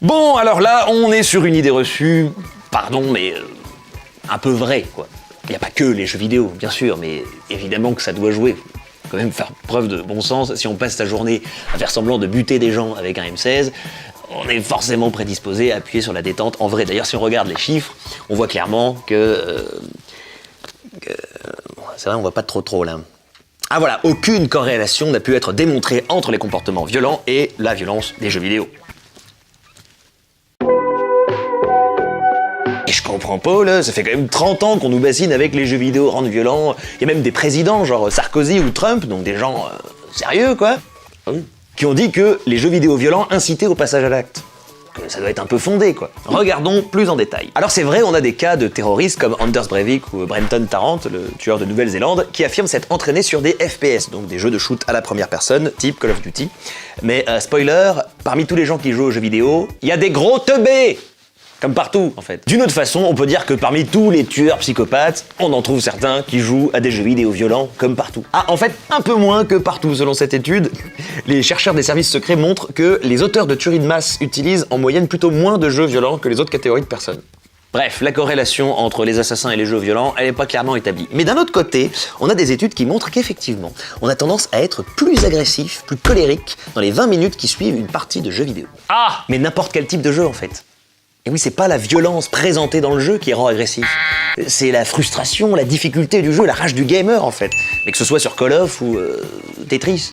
Bon, alors là, on est sur une idée reçue, pardon, mais un peu vraie, quoi. Il n'y a pas que les jeux vidéo, bien sûr, mais évidemment que ça doit jouer. Faut quand même faire preuve de bon sens. Si on passe sa journée à faire semblant de buter des gens avec un M16, on est forcément prédisposé à appuyer sur la détente en vrai. D'ailleurs, si on regarde les chiffres, on voit clairement que c'est vrai, on voit pas trop là. Ah voilà, aucune corrélation n'a pu être démontrée entre les comportements violents et la violence des jeux vidéo. Et je comprends pas, là, ça fait quand même 30 ans qu'on nous bassine avec les jeux vidéo rendent violents. Il y a même des présidents, genre Sarkozy ou Trump, donc des gens sérieux, quoi, qui ont dit que les jeux vidéo violents incitaient au passage à l'acte. Que ça doit être un peu fondé, quoi. Regardons plus en détail. Alors c'est vrai, on a des cas de terroristes comme Anders Breivik ou Brenton Tarrant, le tueur de Nouvelle-Zélande, qui affirment s'être entraîné sur des FPS, donc des jeux de shoot à la première personne, type Call of Duty. Mais spoiler, parmi tous les gens qui jouent aux jeux vidéo, il y a des gros teubés! Comme partout, en fait. D'une autre façon, on peut dire que parmi tous les tueurs psychopathes, on en trouve certains qui jouent à des jeux vidéo violents comme partout. Ah, en fait, un peu moins que partout, selon cette étude. Les chercheurs des services secrets montrent que les auteurs de tueries de masse utilisent en moyenne plutôt moins de jeux violents que les autres catégories de personnes. Bref, la corrélation entre les assassins et les jeux violents, elle n'est pas clairement établie. Mais d'un autre côté, on a des études qui montrent qu'effectivement, on a tendance à être plus agressif, plus colérique dans les 20 minutes qui suivent une partie de jeux vidéo. Ah! Mais n'importe quel type de jeu, en fait. Et oui, c'est pas la violence présentée dans le jeu qui rend agressif. C'est la frustration, la difficulté du jeu, la rage du gamer en fait. Mais que ce soit sur Call of ou Tetris.